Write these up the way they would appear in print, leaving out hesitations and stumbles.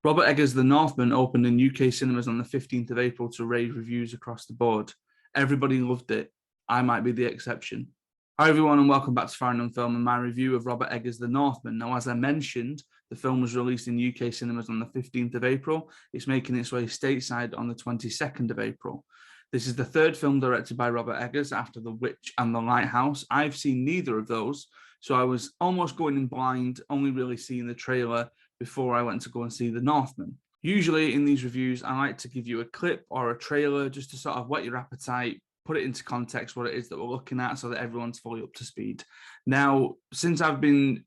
Robert Eggers' The Northman opened in UK cinemas on the 15th of April to rave reviews across the board. Everybody loved it. I might be the exception. Hi, everyone, and welcome back to Farrand On Film and my review of Robert Eggers' The Northman. Now, as I mentioned, the film was released in UK cinemas on the 15th of April. It's making its way stateside on the 22nd of April. This is the third film directed by Robert Eggers after The Witch and The Lighthouse. I've seen neither of those, so I was almost going in blind, only really seeing the trailer before I went to go and see The Northman. Usually in these reviews, I like to give you a clip or a trailer just to sort of whet your appetite, put it into context what it is that we're looking at so that everyone's fully up to speed. Now, since I've been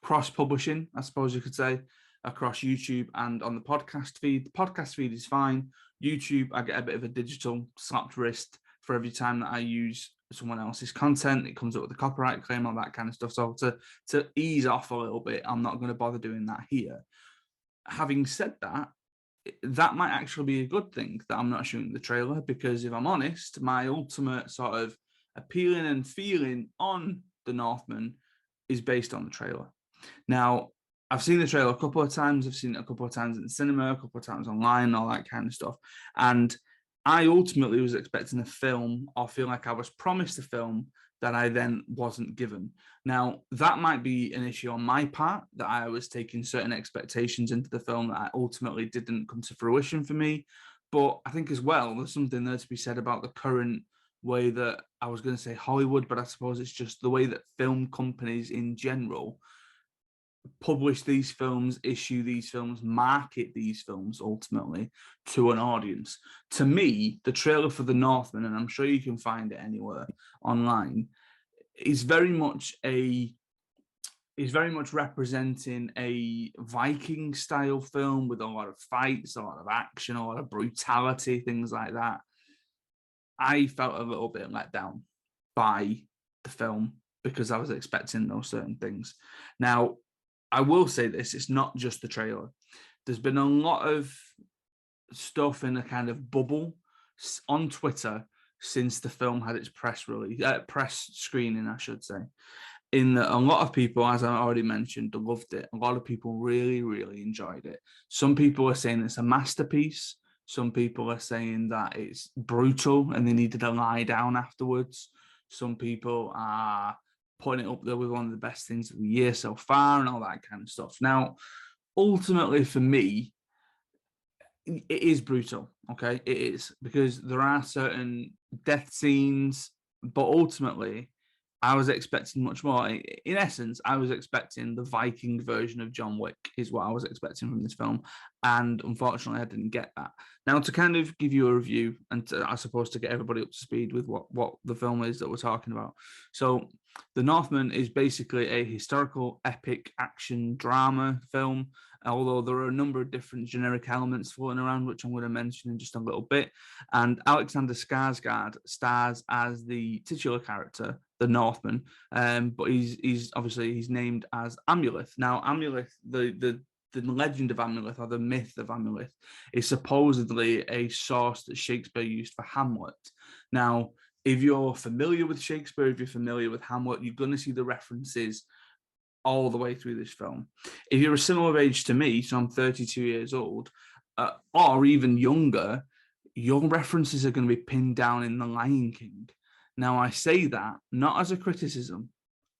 cross-publishing, I suppose you could say, across YouTube and on the podcast feed is fine. YouTube, I get a bit of a digital slapped wrist for every time that I use someone else's content. It comes up with a copyright claim, all that kind of stuff. So to ease off a little bit, I'm not going to bother doing that here. Having said that, that might actually be a good thing that I'm not showing the trailer, because if I'm honest, my ultimate sort of appealing and feeling on The Northman is based on the trailer. Now, I've seen the trailer a couple of times. I've seen it a couple of times in the cinema, a couple of times online, all that kind of stuff. And I ultimately was expecting a film, or feel like I was promised a film that I then wasn't given. Now, that might be an issue on my part, that I was taking certain expectations into the film that ultimately didn't come to fruition for me. But I think as well, there's something there to be said about the current way that, I was going to say Hollywood, but I suppose it's just the way that film companies in general publish these films, issue these films, market these films ultimately to an audience. To me, the trailer for The Northman, and I'm sure you can find it anywhere online, is very much representing a Viking style film with a lot of fights, a lot of action, a lot of brutality, things like that. I felt a little bit let down by the film because I was expecting those certain things. Now, I will say this, it's not just the trailer. There's been a lot of stuff in a kind of bubble on Twitter since the film had its press screening, I should say. In that a lot of people, as I already mentioned, loved it. A lot of people really, really enjoyed it. Some people are saying it's a masterpiece. Some people are saying that it's brutal and they needed to lie down afterwards. Some people are putting it up there with one of the best things of the year so far and all that kind of stuff. Now, ultimately for me, it is brutal, okay? It is, because there are certain death scenes, but ultimately I was expecting much more. In essence, I was expecting the Viking version of John Wick is what I was expecting from this film. And unfortunately, I didn't get that. Now, to kind of give you a review and I suppose to get everybody up to speed with what the film is that we're talking about. So The Northman is basically a historical epic action drama film, although there are a number of different generic elements floating around, which I'm going to mention in just a little bit. And Alexander Skarsgård stars as the titular character, the Northman, but he's obviously he's named as Amuleth. Now, Amuleth, the legend of Amuleth, or the myth of Amuleth, is supposedly a source that Shakespeare used for Hamlet. Now, if you're familiar with Shakespeare, if you're familiar with Hamlet, you're going to see the references all the way through this film. If you're a similar age to me, so I'm 32 years old, or even younger, your references are going to be pinned down in The Lion King. Now, I say that not as a criticism.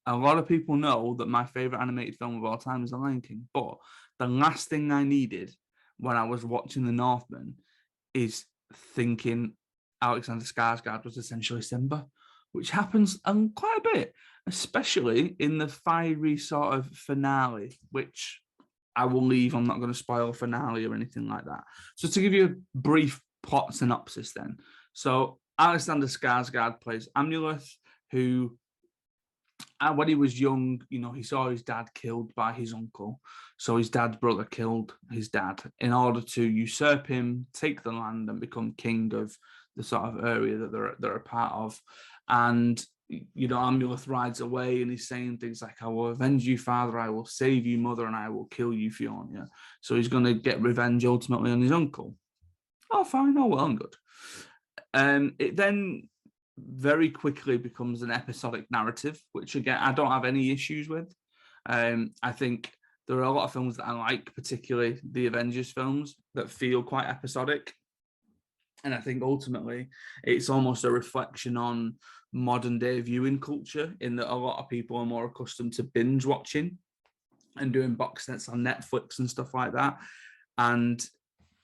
A lot of people know that my favorite animated film of all time is The Lion King, but the last thing I needed when I was watching The Northman is thinking Alexander Skarsgård was essentially Simba, which happens quite a bit, especially in the fiery sort of finale, which I will leave. I'm not going to spoil finale or anything like that. So to give you a brief plot synopsis then. So Alexander Skarsgård plays Amuleth, who, when he was young, he saw his dad killed by his uncle. So his dad's brother killed his dad in order to usurp him, take the land, and become king of the sort of area that they're a part of. And Amuleth rides away and he's saying things like, I will avenge you, father, I will save you, mother, and I will kill you, Fiona. So he's going to get revenge ultimately on his uncle. Oh, fine, oh, well and good. It then very quickly becomes an episodic narrative, which again, I don't have any issues with. I think There are a lot of films that I like, particularly the Avengers films, that feel quite episodic. And I think ultimately it's almost a reflection on modern day viewing culture, in that a lot of people are more accustomed to binge watching and doing box sets on Netflix and stuff like that. And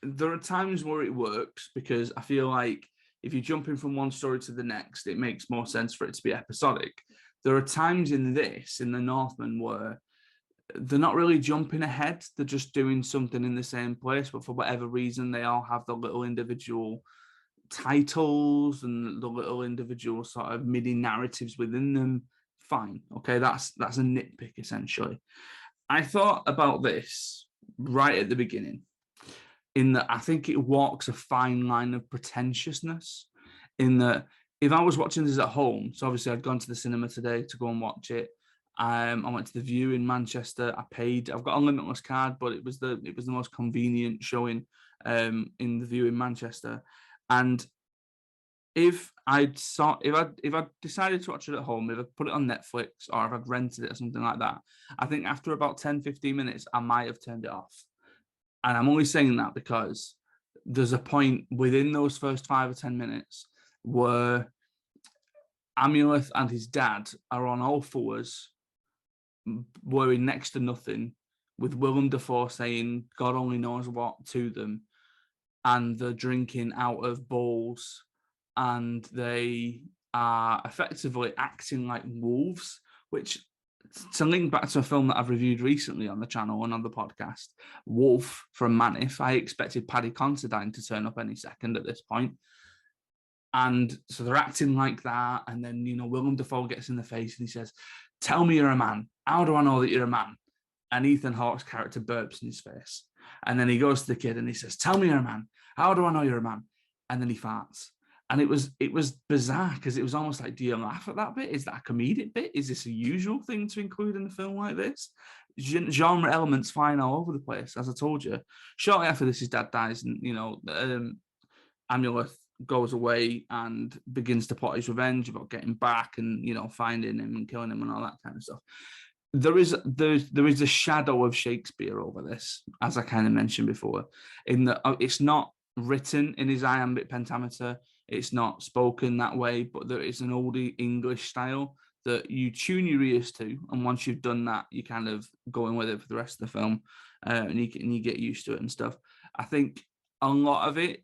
there are times where it works, because I feel like if you're jumping from one story to the next, it makes more sense for it to be episodic. There are times in the Northman, where they're not really jumping ahead. They're just doing something in the same place, but for whatever reason, they all have the little individual titles and the little individual sort of mini narratives within them. Fine. Okay, that's a nitpick, essentially. I thought about this right at the beginning, in that I think it walks a fine line of pretentiousness, in that if I was watching this at home, so obviously I'd gone to the cinema today to go and watch it. I went to the View in Manchester. I paid. I've got a limitless card, but it was the most convenient showing in the View in Manchester. And if I decided to watch it at home, if I put it on Netflix or if I'd rented it or something like that, I think after about 10, 15 minutes, I might have turned it off. And I'm only saying that because there's a point within those first 5 or 10 minutes where Amuleth and his dad are on all fours, wearing next to nothing, with Willem Dafoe saying God only knows what to them, and they're drinking out of bowls, and they are effectively acting like wolves, which, to link back to a film that I've reviewed recently on the channel and on the podcast, Wolf from Manif, I expected Paddy Considine to turn up any second at this point. And so they're acting like that. And then, Willem Dafoe gets in the face and he says, "Tell me you're a man. How do I know that you're a man?" And Ethan Hawke's character burps in his face. And then he goes to the kid and he says, "Tell me you're a man. How do I know you're a man?" And then he farts. And it was bizarre, because it was almost like, do you laugh at that bit? Is that a comedic bit? Is this a usual thing to include in a film like this? Genre elements flying all over the place, as I told you. Shortly after this, his dad dies, and Amuleth goes away and begins to plot his revenge about getting back and finding him and killing him and all that kind of stuff. There is a shadow of Shakespeare over this, as I kind of mentioned before, in that it's not written in his iambic pentameter, it's not spoken that way, but there is an old English style that you tune your ears to, and once you've done that, you kind of go in with it for the rest of the film, and you get used to it and stuff. I think a lot of it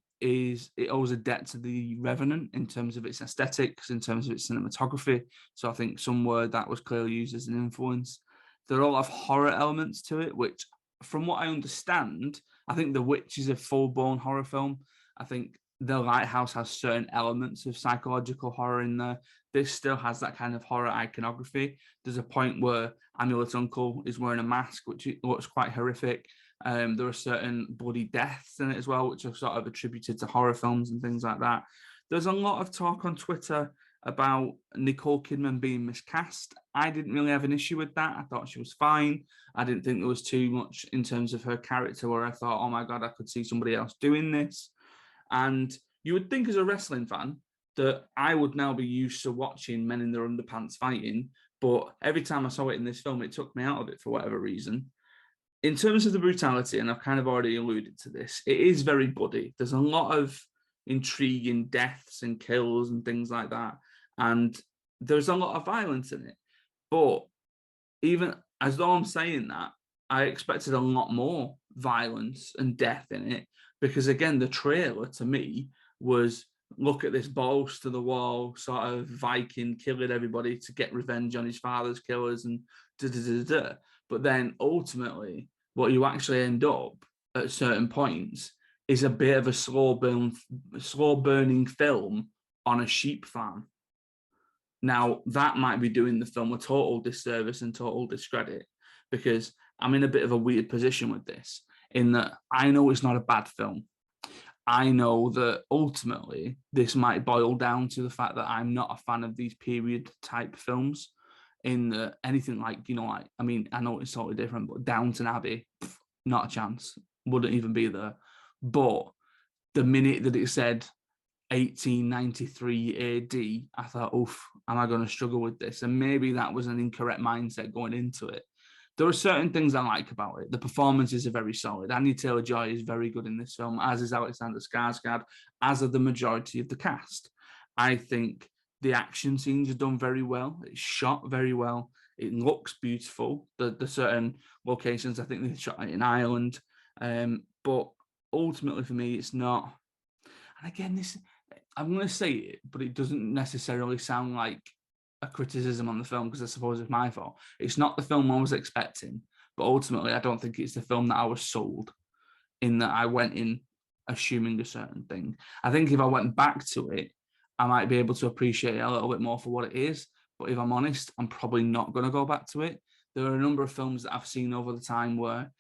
owes a debt to The Revenant in terms of its aesthetics, in terms of its cinematography. So I think somewhere that was clearly used as an influence. There are a lot of horror elements to it, which, from what I understand, I think The Witch is a full-blown horror film. I think The Lighthouse has certain elements of psychological horror in there. This still has that kind of horror iconography. There's a point where Amulet's uncle is wearing a mask, which looks quite horrific. There are certain bloody deaths in it as well, which are sort of attributed to horror films and things like that. There's a lot of talk on Twitter about Nicole Kidman being miscast. I didn't really have an issue with that. I thought she was fine. I didn't think there was too much in terms of her character where I thought, oh my God, I could see somebody else doing this. And you would think, as a wrestling fan, that I would now be used to watching men in their underpants fighting. But every time I saw it in this film, it took me out of it for whatever reason. In terms of the brutality, and I've kind of already alluded to this, it is very bloody. There's a lot of intriguing deaths and kills and things like that. And there's a lot of violence in it. But even as though I'm saying that, I expected a lot more violence and death in it. Because again, the trailer to me was, look at this balls to the wall sort of Viking killing everybody to get revenge on his father's killers and da-da-da-da. But then ultimately, what you actually end up at certain points is a bit of a slow burning film on a sheep farm. Now, that might be doing the film a total disservice and total discredit, because I'm in a bit of a weird position with this, in that I know it's not a bad film. I know that ultimately this might boil down to the fact that I'm not a fan of these period type films, in that anything like, I know it's totally different, but Downton Abbey, not a chance, wouldn't even be there. But the minute that it said 1893 AD, I thought, oof, am I going to struggle with this? And maybe that was an incorrect mindset going into it. There are certain things I like about it. The performances are very solid. Anya Taylor-Joy is very good in this film, as is Alexander Skarsgård, as are the majority of the cast. I think the action scenes are done very well. It's shot very well. It looks beautiful. The certain locations, I think they shot it in Ireland. But ultimately for me, it's not. And again, I'm going to say it, but it doesn't necessarily sound like a criticism on the film because I suppose it's my fault. It's not the film I was expecting, but ultimately I don't think it's the film that I was sold, in that I went in assuming a certain thing. I think if I went back to it, I might be able to appreciate it a little bit more for what it is. But if I'm honest, I'm probably not going to go back to it. There are a number of films that I've seen over the time where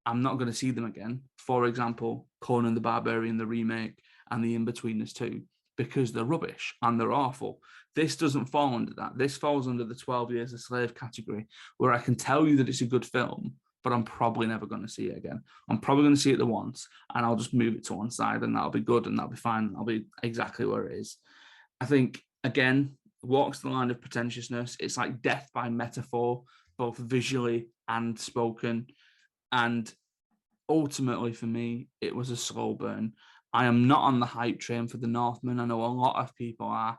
I'm not going to see them again. For example, Conan the Barbarian, the remake, and The Inbetweeners too, because they're rubbish and they're awful. This doesn't fall under that. This falls under the 12 Years a Slave category, where I can tell you that it's a good film, but I'm probably never going to see it again. I'm probably going to see it the once, and I'll just move it to one side, and that'll be good, and that'll be fine. I'll be exactly where it is. I think, again, walks the line of pretentiousness. It's like death by metaphor, both visually and spoken. And ultimately, for me, it was a slow burn. I am not on the hype train for the Northman. I know a lot of people are.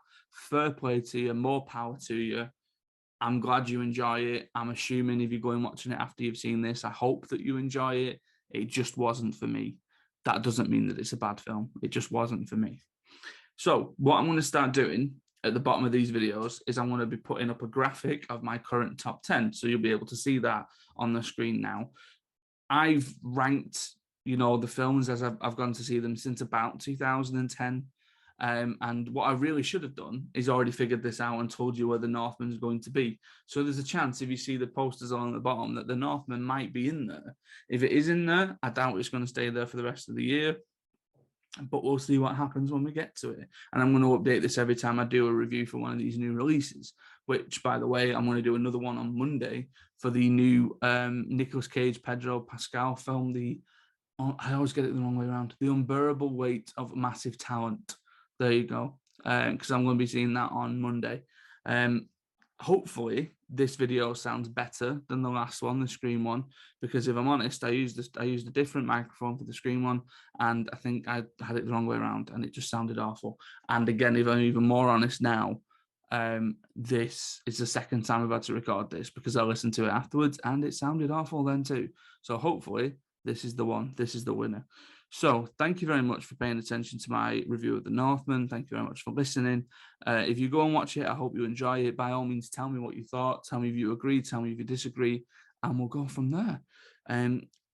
Fair play to you, more power to you. I'm glad you enjoy it. I'm assuming if you're going watching it after you've seen this, I hope that you enjoy it. It just wasn't for me. That doesn't mean that it's a bad film. It just wasn't for me. So what I'm going to start doing at the bottom of these videos is I'm going to be putting up a graphic of my current top 10. So you'll be able to see that on the screen now. I've ranked, the films as I've gone to see them since about 2010. And what I really should have done is already figured this out and told you where the Northman's going to be. So there's a chance, if you see the posters along the bottom, that the Northman might be in there. If it is in there, I doubt it's going to stay there for the rest of the year. But we'll see what happens when we get to it. And I'm going to update this every time I do a review for one of these new releases, which, by the way, I'm going to do another one on Monday for the new Nicolas Cage, Pedro Pascal film, I always get it the wrong way around, The Unbearable Weight of Massive Talent. There you go. Because I'm going to be seeing that on Monday. Hopefully this video sounds better than the last one, the screen one, because if I'm honest, I used a different microphone for the screen one, and I think I had it the wrong way around, and it just sounded awful. And again, if I'm even more honest now, this is the second time I've had to record this because I listened to it afterwards, and it sounded awful then too. So hopefully this is the one. This is the winner. So thank you very much for paying attention to my review of The Northman. Thank you very much for listening. If you go and watch it, I hope you enjoy it. By all means, tell me what you thought. Tell me if you agree. Tell me if you disagree. And we'll go from there.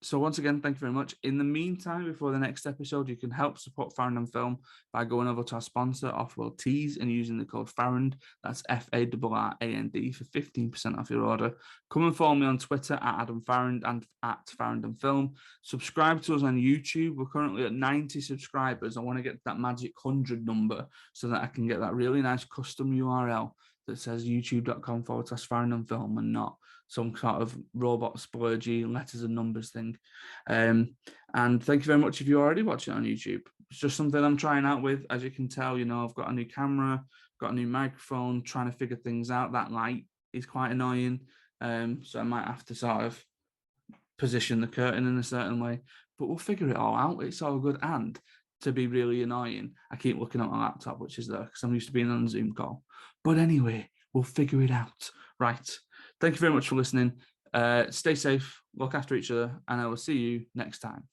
So once again, thank you very much. In the meantime, before the next episode, you can help support Farrand On Film by going over to our sponsor, Offworld Tees, and using the code Farrand. That's FARRAND for 15% off your order. Come and follow me on Twitter at Adam Farrand and at Farrand On Film. Subscribe to us on YouTube. We're currently at 90 subscribers. I want to get that magic 100 number so that I can get that really nice custom URL that says youtube.com/Farrand On Film and not some sort of robot splurgy letters and numbers thing. And thank you very much if you're already watching on YouTube. It's just something I'm trying out with. As you can tell, I've got a new camera, got a new microphone, trying to figure things out. That light is quite annoying. So I might have to sort of position the curtain in a certain way, but we'll figure it all out. It's all good. And to be really annoying, I keep looking at my laptop, which is there because I'm used to being on a Zoom call. But anyway, we'll figure it out. Right. Thank you very much for listening. Stay safe, look after each other, and I will see you next time.